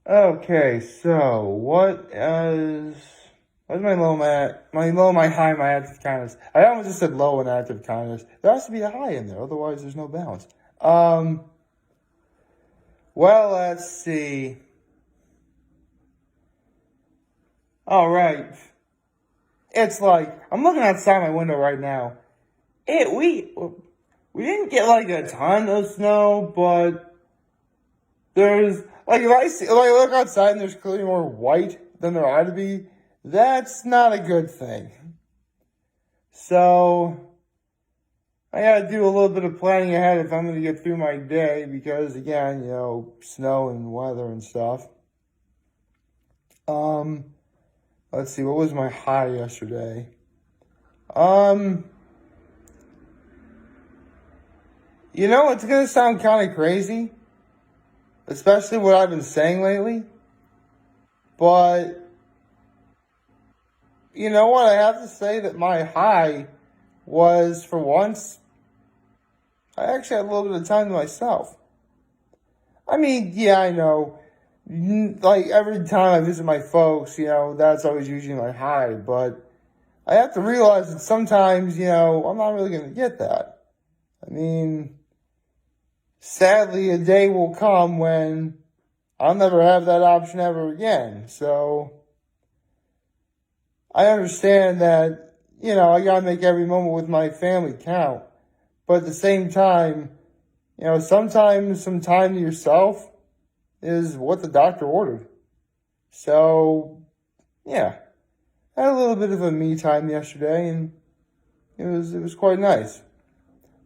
Okay, so what's my high, my active kindness? I almost just said low in active kindness. There has to be a high in there, otherwise there's no balance. Well, let's see. All right. It's like I'm looking outside my window right now. It we didn't get like a ton of snow, but there's like if I look outside and there's clearly more white than there ought to be, that's not a good thing. So I gotta do a little bit of planning ahead if I'm gonna get through my day because again, snow and weather and stuff. Um, let's see, what was my high yesterday? Um, it's gonna sound kind of crazy, especially what I've been saying lately, but you know what? I have to say that my high was, for once, I actually had a little bit of time to myself. I mean, yeah, I know. Like, every time I visit my folks, that's always usually my high. But I have to realize that sometimes, I'm not really going to get that. I mean, sadly, a day will come when I'll never have that option ever again. So I understand that, I got to make every moment with my family count. But at the same time, sometimes some time to yourself is what the doctor ordered. So, yeah, I had a little bit of a me time yesterday, and it was quite nice.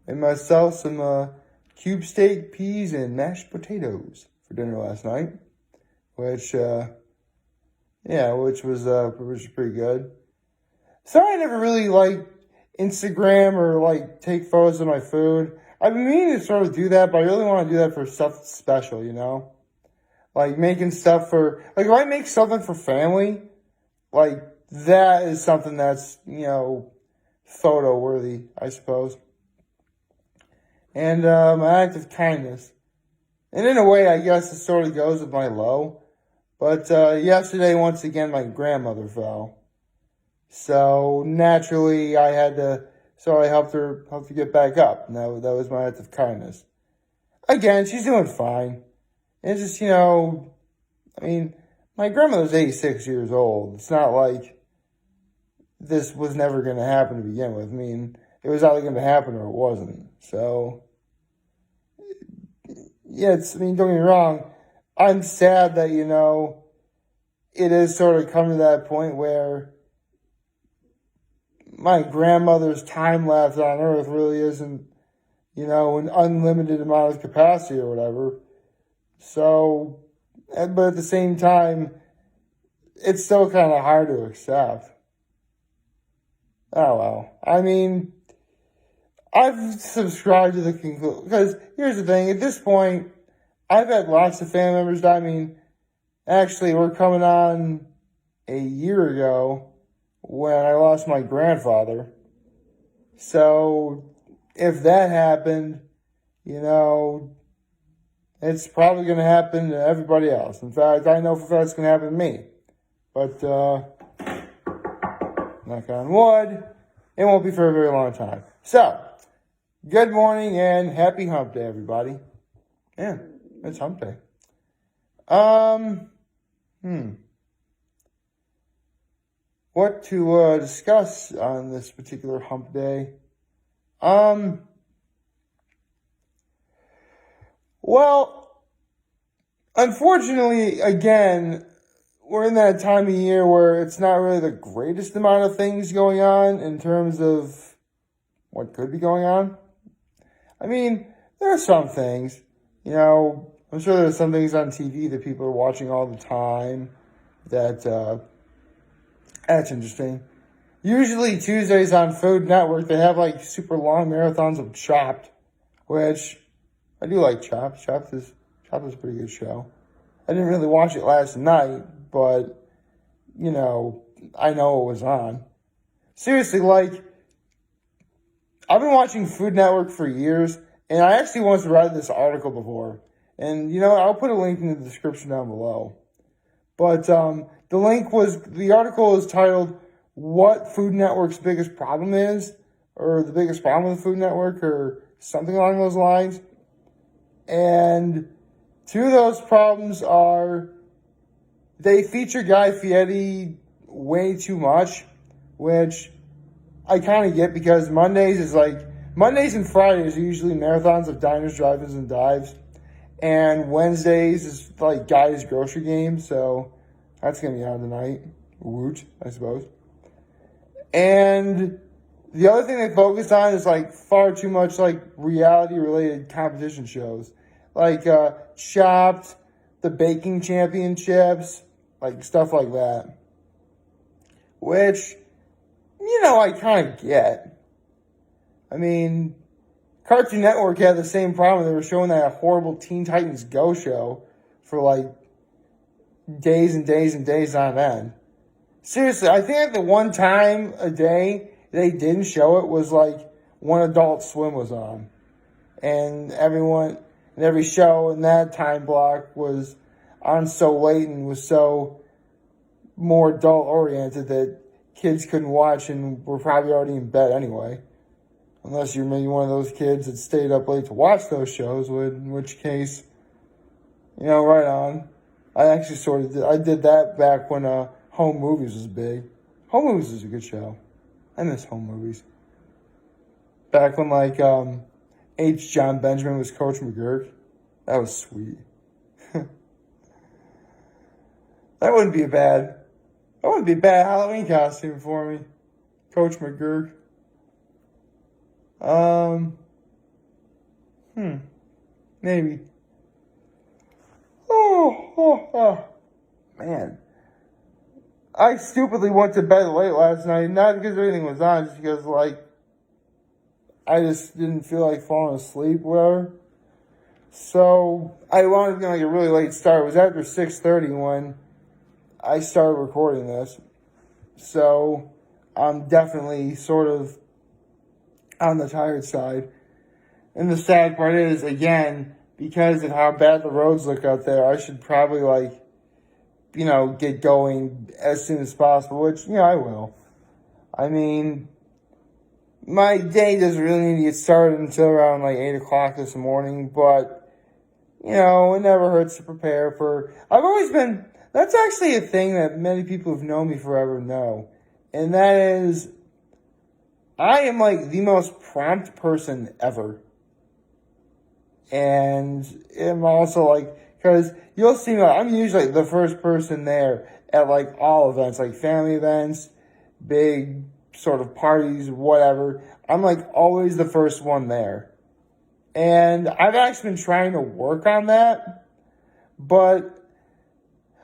Made myself some cube steak, peas, and mashed potatoes for dinner last night, which which was pretty good. Sorry, I never really like Instagram or like take photos of my food. I've been meaning to sort of do that, but I really want to do that for stuff special, like making stuff if I make something for family, like that is something that's, photo worthy, I suppose. And my act of kindness. And in a way, I guess it sort of goes with my low. But yesterday, once again, my grandmother fell. So naturally, I helped her get back up. And that was my act of kindness. Again, she's doing fine. It's just, I mean, my grandmother's 86 years old. It's not like this was never going to happen to begin with. I mean, it was either going to happen or it wasn't. So, yeah, don't get me wrong. I'm sad that, it is sort of come to that point where my grandmother's time left on Earth really isn't, an unlimited amount of capacity or whatever. So, but at the same time, it's still kind of hard to accept. Oh well. I mean, I've subscribed to the conclusion, because here's the thing, at this point, I've had lots of family members die. I mean, actually, we're coming on a year ago when I lost my grandfather. So, if that happened, it's probably going to happen to everybody else. In fact, I know for a fact it's going to happen to me. But, knock on wood, it won't be for a very long time. So, good morning and happy Hump Day, everybody. Yeah, it's Hump Day. What to discuss on this particular Hump Day? Well, unfortunately, again, we're in that time of year where it's not really the greatest amount of things going on in terms of what could be going on. I mean, there are some things, I'm sure there's some things on TV that people are watching all the time that's interesting. Usually Tuesdays on Food Network, they have like super long marathons of Chopped, which I do like Chopped. Chopped is a pretty good show. I didn't really watch it last night, but, I know it was on. Seriously, I've been watching Food Network for years, and I actually once read this article before. And, I'll put a link in the description down below. But the article is titled "What Food Network's Biggest Problem Is," or the biggest problem with the Food Network, or something along those lines. And two of those problems are they feature Guy Fieri way too much, which I kind of get because Mondays and Fridays are usually marathons of diners, drive-ins, and dives. And Wednesdays is like Guy's grocery game, so that's going to be on tonight. Woot, I suppose. And the other thing they focus on is like far too much like reality-related competition shows. Like Chopped, the baking championships, like stuff like that. Which, I kind of get. I mean, Cartoon Network had the same problem. They were showing that horrible Teen Titans Go show for like days and days and days on end. Seriously, I think the one time a day they didn't show it was like when Adult Swim was on. And every show in that time block was on so late and was so more adult oriented that kids couldn't watch and were probably already in bed anyway. Unless you're maybe one of those kids that stayed up late to watch those shows, in which case, right on. I actually I did that back when Home Movies was big. Home Movies is a good show. I miss Home Movies. Back when H. John Benjamin was Coach McGurk. That was sweet. That wouldn't be a bad Halloween costume for me. Coach McGurk. Maybe. Oh, man. I stupidly went to bed late last night, not because everything was on, just because, I just didn't feel like falling asleep, whatever. So, I wound up getting a really late start. It was after 6:30 when I started recording this. So, I'm definitely sort of on the tired side. And the sad part is, again, because of how bad the roads look out there, I should probably, get going as soon as possible, which, I will. I mean, my day doesn't really need to get started until around, 8 o'clock this morning, but, it never hurts to prepare for... That's actually a thing that many people who've known me forever know, and that is... I am the most prompt person ever. And I'm also because you'll see me, I'm usually the first person there at all events, family events, big sort of parties, whatever. I'm always the first one there. And I've actually been trying to work on that, but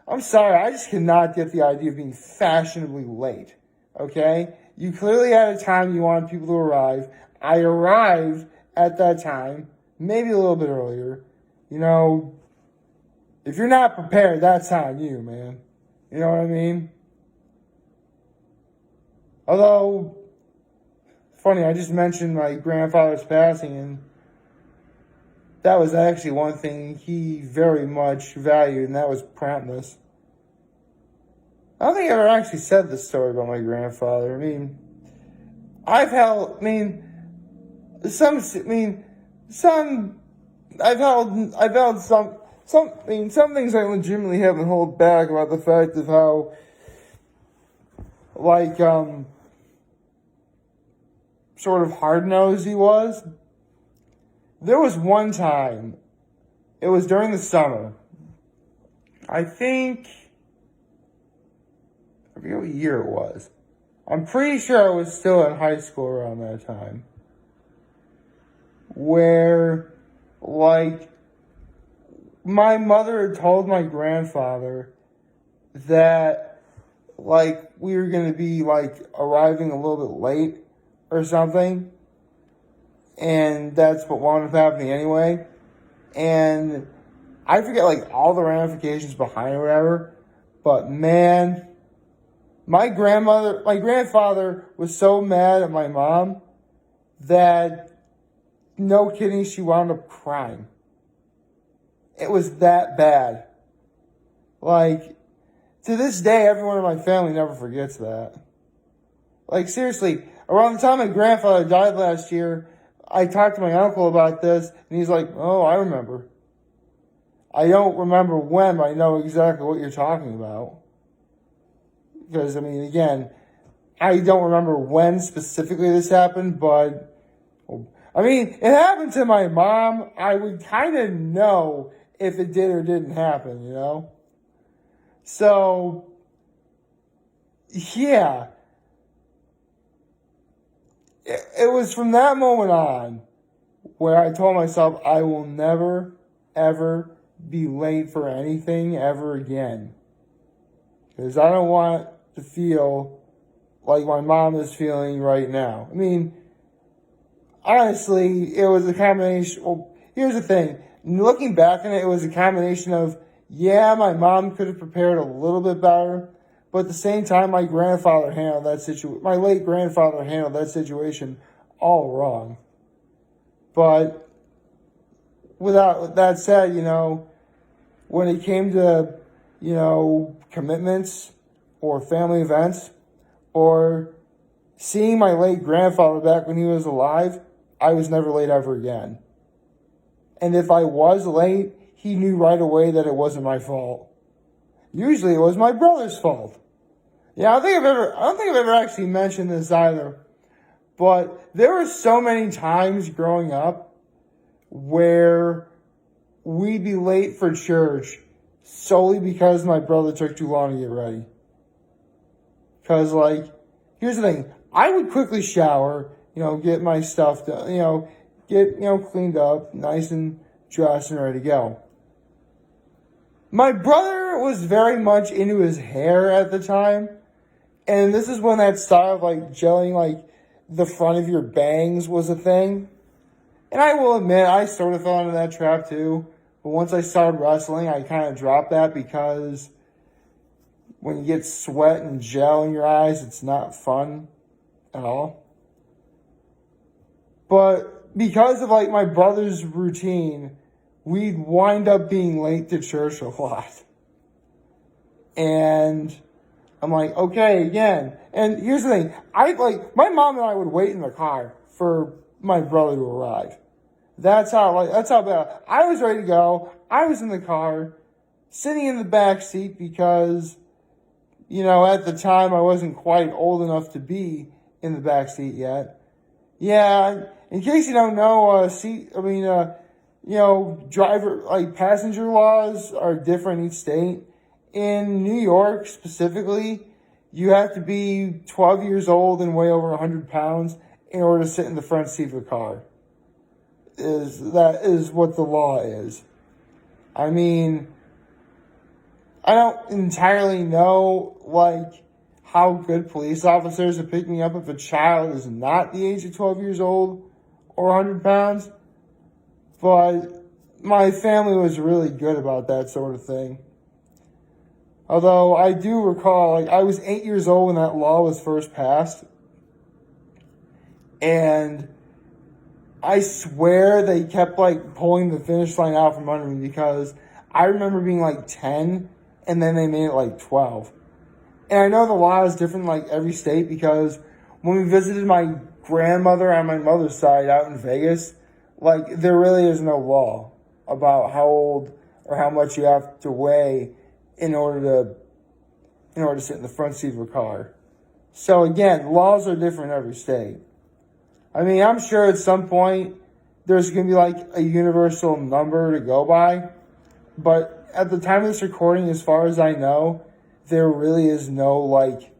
I'm sorry, I just cannot get the idea of being fashionably late. Okay? You clearly had a time you wanted people to arrive. I arrived at that time, maybe a little bit earlier. If you're not prepared, that's on you, man. You know what I mean? Although, funny, I just mentioned my grandfather's passing, and that was actually one thing he very much valued, and that was promptness. I don't think I ever actually said this story about my grandfather. I've held some things I legitimately haven't held back about the fact of how, sort of hard-nosed he was. There was one time, it was during the summer. I forget what year it was. I'm pretty sure I was still in high school around that time. Where, my mother had told my grandfather that, we were going to be, arriving a little bit late or something. And that's what wound up happening anyway. And I forget, all the ramifications behind it or whatever. But, man... My grandfather was so mad at my mom that, no kidding, she wound up crying. It was that bad. To this day, everyone in my family never forgets that. Like, seriously, around the time my grandfather died last year, I talked to my uncle about this, and he's like, oh, I remember. I don't remember when, but I know exactly what you're talking about. Because, I mean, again, I don't remember when specifically this happened, but, I mean, it happened to my mom. I would kind of know if it did or didn't happen, you know? So, yeah. It was from that moment on where I told myself I will never, ever be late for anything ever again. Because I don't want to feel like my mom is feeling right now. I mean, honestly, it was a combination. Well, here's the thing. Looking back on it, it was a combination of, yeah, my mom could have prepared a little bit better, but at the same time, my grandfather handled that situation. My late grandfather handled that situation all wrong. But without that said, you know, when it came to, you know, commitments or family events or seeing my late grandfather back when he was alive, I was never late ever again. And if I was late, he knew right away that it wasn't my fault. Usually it was my brother's fault. Yeah, I don't think I've ever actually mentioned this either. But there were so many times growing up where we'd be late for church solely because my brother took too long to get ready. Because, like, here's the thing. I would quickly shower, you know, get my stuff done, you know, get, you know, cleaned up, nice and dressed and ready to go. My brother was very much into his hair at the time. And this is when that style of, like, gelling, like, the front of your bangs was a thing. And I will admit, I sort of fell into that trap too. But once I started wrestling, I kind of dropped that because when you get sweat and gel in your eyes, it's not fun at all. But because of, like, my brother's routine, we'd wind up being late to church a lot. And I'm like, okay, again. And here's the thing. My mom and I would wait in the car for my brother to arrive. That's how bad. I was ready to go. I was in the car, sitting in the back seat because, you know, at the time I wasn't quite old enough to be in the back seat yet. Yeah, in case you don't know, you know, passenger laws are different in each state. In New York specifically, you have to be 12 years old and weigh over 100 pounds in order to sit in the front seat of a car. That is what the law is. I mean, I don't entirely know, like, how good police officers are picking up if a child is not the age of 12 years old or 100 pounds. But my family was really good about that sort of thing. Although I do recall, like, I was 8 years old when that law was first passed. And I swear they kept, like, pulling the finish line out from under me because I remember being, like, 10 and then they made it, like, 12. And I know the law is different, like, every state because when we visited my grandmother on my mother's side out in Vegas, like, there really is no law about how old or how much you have to weigh in order to sit in the front seat of a car. So again, laws are different in every state. I mean, I'm sure at some point there's going to be like a universal number to go by, but at the time of this recording, as far as I know, there really is no like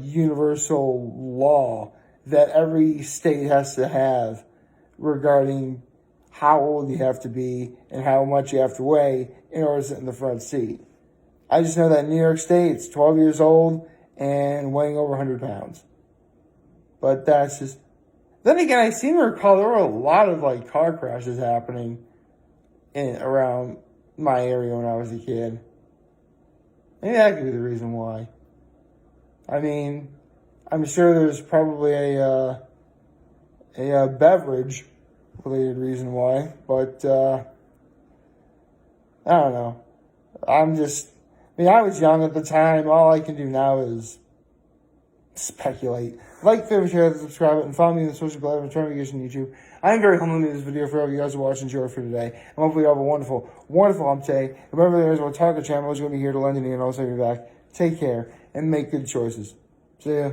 universal law that every state has to have regarding how old you have to be and how much you have to weigh in order to sit in the front seat. I just know that in New York State, it's 12 years old and weighing over 100 pounds. But that's just... Then again, I seem to recall there were a lot of like car crashes happening around my area when I was a kid. Maybe that could be the reason why. I mean, I'm sure there's probably a beverage-related reason why, but I don't know. I mean, I was young at the time. All I can do now is speculate. Like, favorite, share, subscribe, and follow me on the social platforms, notification on YouTube. I am very humble to this video for all you guys who watch and enjoy for today. And hopefully you have a wonderful, wonderful hump day. Remember, there's a Target channel is going to be here to lend you and also be back. Take care and make good choices. See ya.